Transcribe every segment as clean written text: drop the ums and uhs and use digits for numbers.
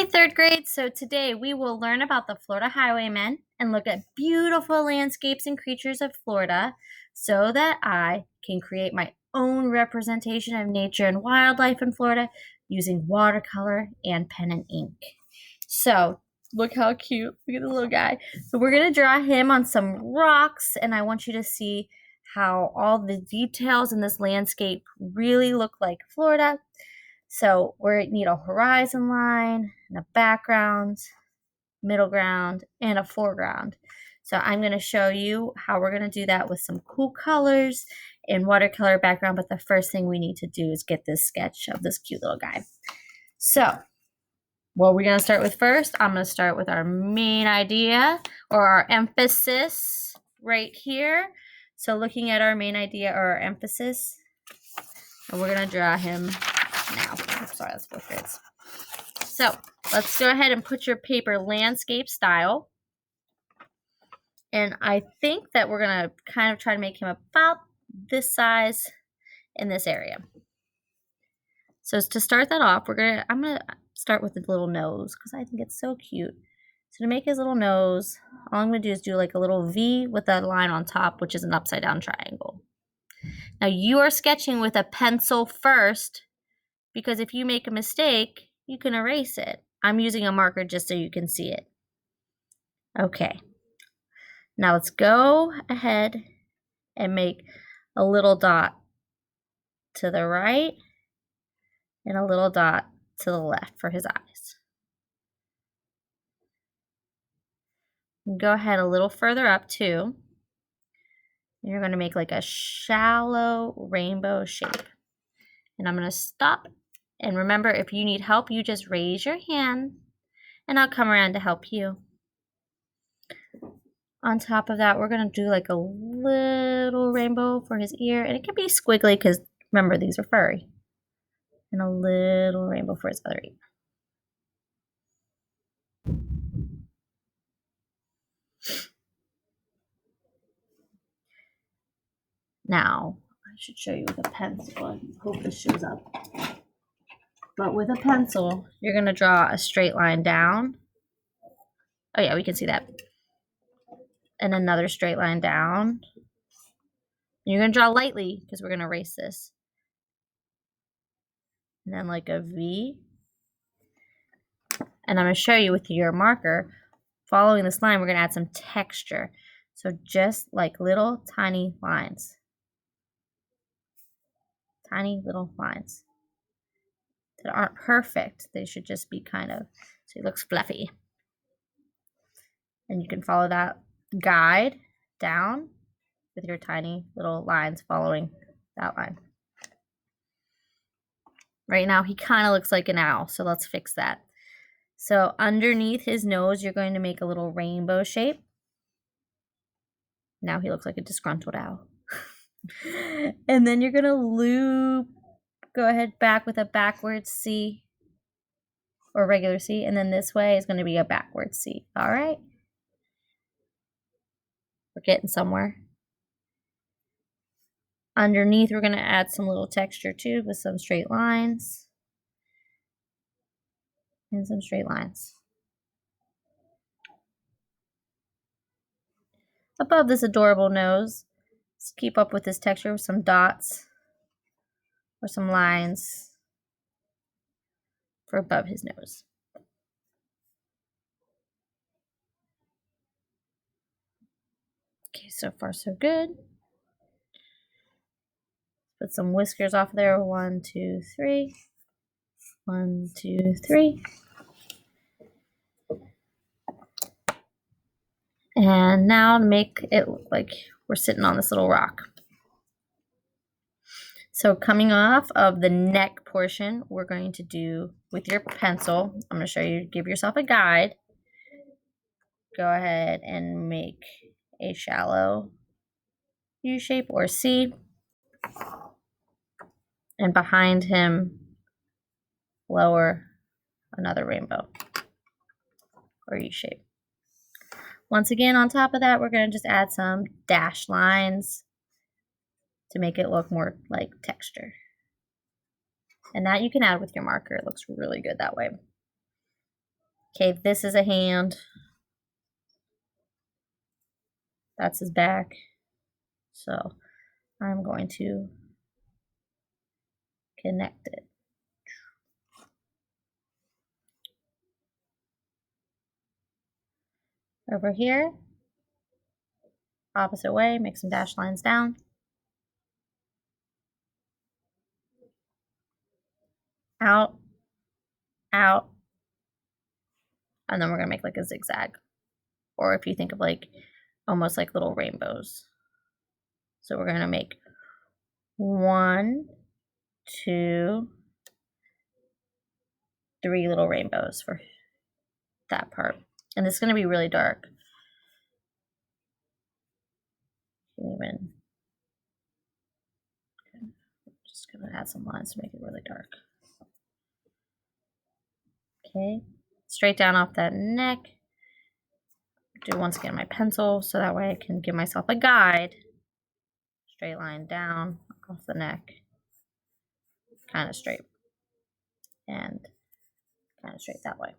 Hi, third grade. So today we will learn about the Florida highwaymen and look at beautiful landscapes and creatures of Florida so that I can create my own representation of nature and wildlife in Florida using watercolor and pen and ink. So look how cute. Look at the little guy. So we're going to draw him on some rocks, and I want you to see how all the details in this landscape really look like Florida. So we need a horizon line and a background, middle ground, and a foreground. So I'm going to show you how we're going to do that with some cool colors and watercolor background. But the first thing we need to do is get this sketch of this cute little guy. So what we're going to start with first, I'm going to start with our main idea or our emphasis right here. So looking at our main idea or our emphasis, and we're going to draw him now. I'm sorry, that's fourth grades. So let's go ahead and put your paper landscape style. And I think that we're going to kind of try to make him about this size in this area. So to start that off, I'm going to start with the little nose because I think it's so cute. So to make his little nose, all I'm going to do is do like a little V with a line on top, which is an upside down triangle. Now you are sketching with a pencil first, because if you make a mistake, you can erase it. I'm using a marker just so you can see it. Okay. Now let's go ahead and make a little dot to the right and a little dot to the left for his eyes. Go ahead a little further up too. You're going to make like a shallow rainbow shape. And I'm going to stop. And remember, if you need help, you just raise your hand and I'll come around to help you. On top of that, we're going to do like a little rainbow for his ear. And it can be squiggly because remember, these are furry. And a little rainbow for his other ear. Now, I should show you with a pencil. I hope this shows up. But with a pencil, you're going to draw a straight line down. Oh yeah, we can see that. And another straight line down. You're going to draw lightly because we're going to erase this. And then like a V. And I'm going to show you with your marker, following this line, we're going to add some texture. So just like little tiny lines. Tiny little lines that aren't perfect. They should just be kind of, so it looks fluffy. And you can follow that guide down with your tiny little lines following that line. Right now, he kind of looks like an owl, so let's fix that. So underneath his nose, you're going to make a little rainbow shape. Now he looks like a disgruntled owl. And then you're going to loop, go ahead back with a backwards C or regular C. And then this way is going to be a backwards C. All right. We're getting somewhere. Underneath, we're going to add some little texture too with some straight lines. And some straight lines. Above this adorable nose, let's keep up with this texture with some dots or some lines for above his nose. Okay, so far so good. Put some whiskers off there. 1, 2, 3. 1, 2, 3. And now to make it look like we're sitting on this little rock. So coming off of the neck portion, we're going to do with your pencil, I'm going to show you, give yourself a guide. Go ahead and make a shallow U shape or C. And behind him, lower another rainbow or U shape. Once again, on top of that, we're going to just add some dashed lines to make it look more like texture. And that you can add with your marker. It looks really good that way. Okay, this is a hand. That's his back. So I'm going to connect it. Over here, opposite way, make some dashed lines down. Out, out, and then we're gonna make like a zigzag. Or if you think of like almost like little rainbows. So we're gonna make 1, 2, 3 little rainbows for that part. And this is gonna be really dark. Even just gonna add some lines to make it really dark. Okay, straight down off that neck. Do once again my pencil so that way I can give myself a guide. Straight line down off the neck, kind of straight, and kind of straight that way.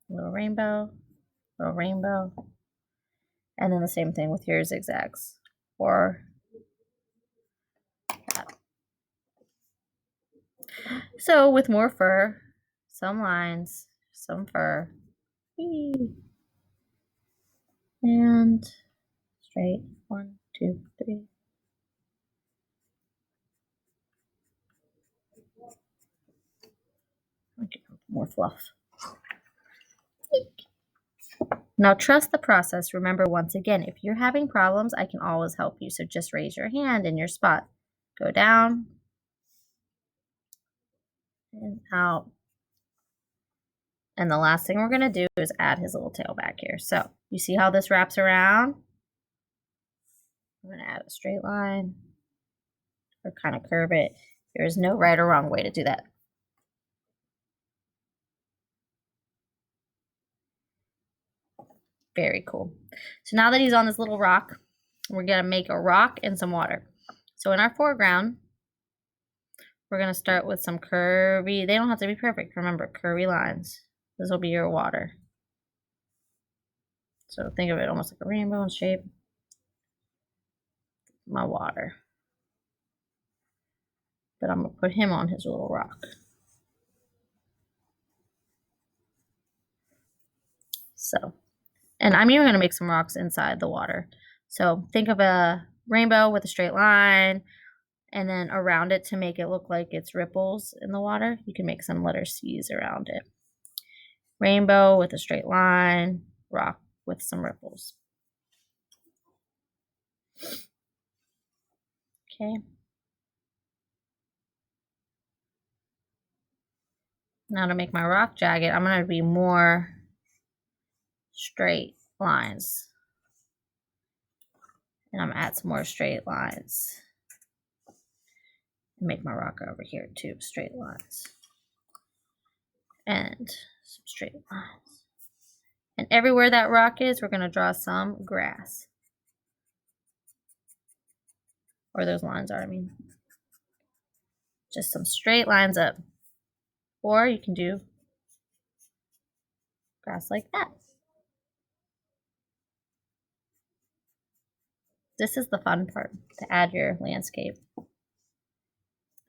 Little rainbow, and then the same thing with your zigzags. Or that. So with more fur, some lines, some fur, and straight, 1, 2, 3. More fluff. Now trust the process. Remember, once again, if you're having problems, I can always help you. So just raise your hand in your spot. Go down and out. And the last thing we're going to do is add his little tail back here. So you see how this wraps around? I'm going to add a straight line or kind of curve it. There is no right or wrong way to do that. Very cool. So now that he's on this little rock, we're going to make a rock and some water. So in our foreground, we're going to start with some curvy, they don't have to be perfect, remember, curvy lines. This will be your water. So think of it almost like a rainbow in shape. My water. But I'm going to put him on his little rock. So, and I'm even going to make some rocks inside the water. So think of a rainbow with a straight line, and then around it to make it look like it's ripples in the water, you can make some letter C's around it. Rainbow with a straight line, rock with some ripples. Okay. Now to make my rock jagged, I'm going to be more straight lines. And I'm going to add some more straight lines. And make my rock over here too, straight lines. And some straight lines. And everywhere that rock is, we're going to draw some grass. Or those lines are, I mean. Just some straight lines up. Or you can do grass like that. This is the fun part, to add your landscape. I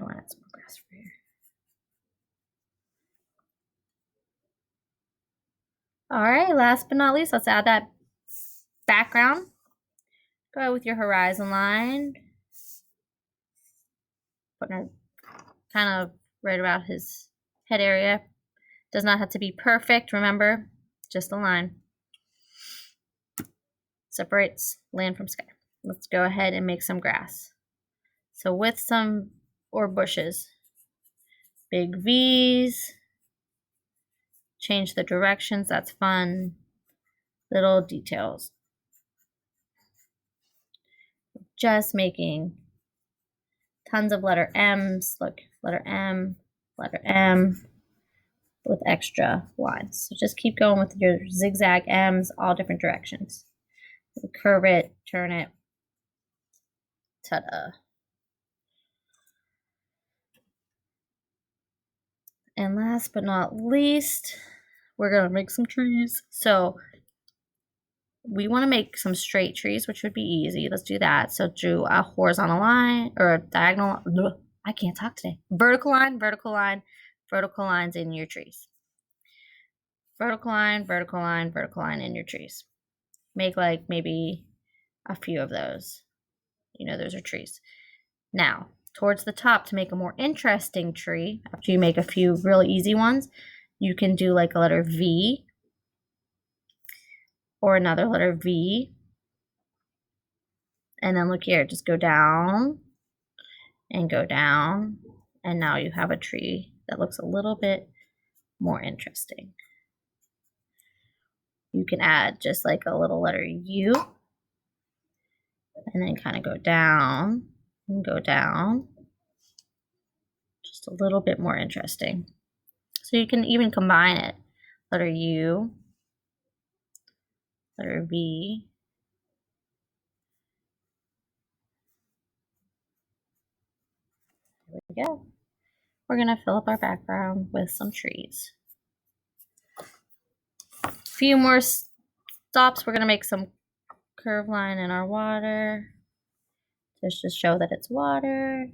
want to add some more grass for here. All right, last but not least, let's add that background. Go with your horizon line. Putting it kind of right about his head area. Does not have to be perfect, remember, just a line. Separates land from sky. Let's go ahead and make some grass. So with some, or bushes, big V's, change the directions, that's fun. Little details. Just making tons of letter M's. Look, letter M, with extra lines. So just keep going with your zigzag M's, all different directions. Curve it, turn it. Ta-da. And last but not least, we're going to make some trees. So we want to make some straight trees, which would be easy. Let's do that. So do a horizontal line or a diagonal. I can't talk today. Vertical line, vertical line, vertical lines in your trees. Vertical line, vertical line, vertical line in your trees. Make like maybe a few of those. Those are trees. Now, towards the top, to make a more interesting tree, after you make a few really easy ones, you can do like a letter V or another letter V. And then look here, just go down and go down. And now you have a tree that looks a little bit more interesting. You can add just like a little letter U and then kind of go down and go down. Just a little bit more interesting. So you can even combine it. Letter U, letter V, there we go. We're going to fill up our background with some trees. A few more stops. We're going to make some curved line in our water. Just to show that it's water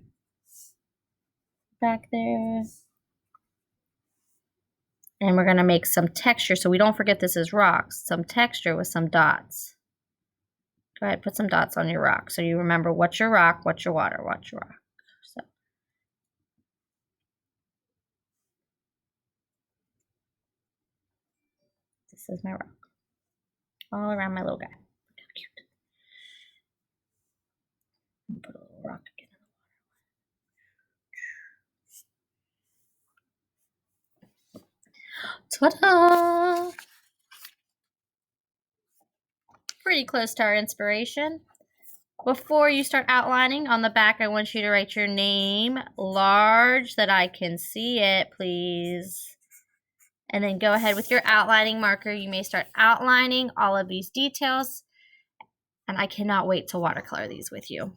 back there. And we're going to make some texture so we don't forget this is rocks. Some texture with some dots. Go ahead, put some dots on your rock so you remember what's your rock, what's your water, what's your rock. So. This is my rock. All around my little guy. Look how cute. Put a little rock again in the water. Ta-da! Pretty close to our inspiration. Before you start outlining, on the back, I want you to write your name large that I can see it, please. And then go ahead with your outlining marker. You may start outlining all of these details. And I cannot wait to watercolor these with you.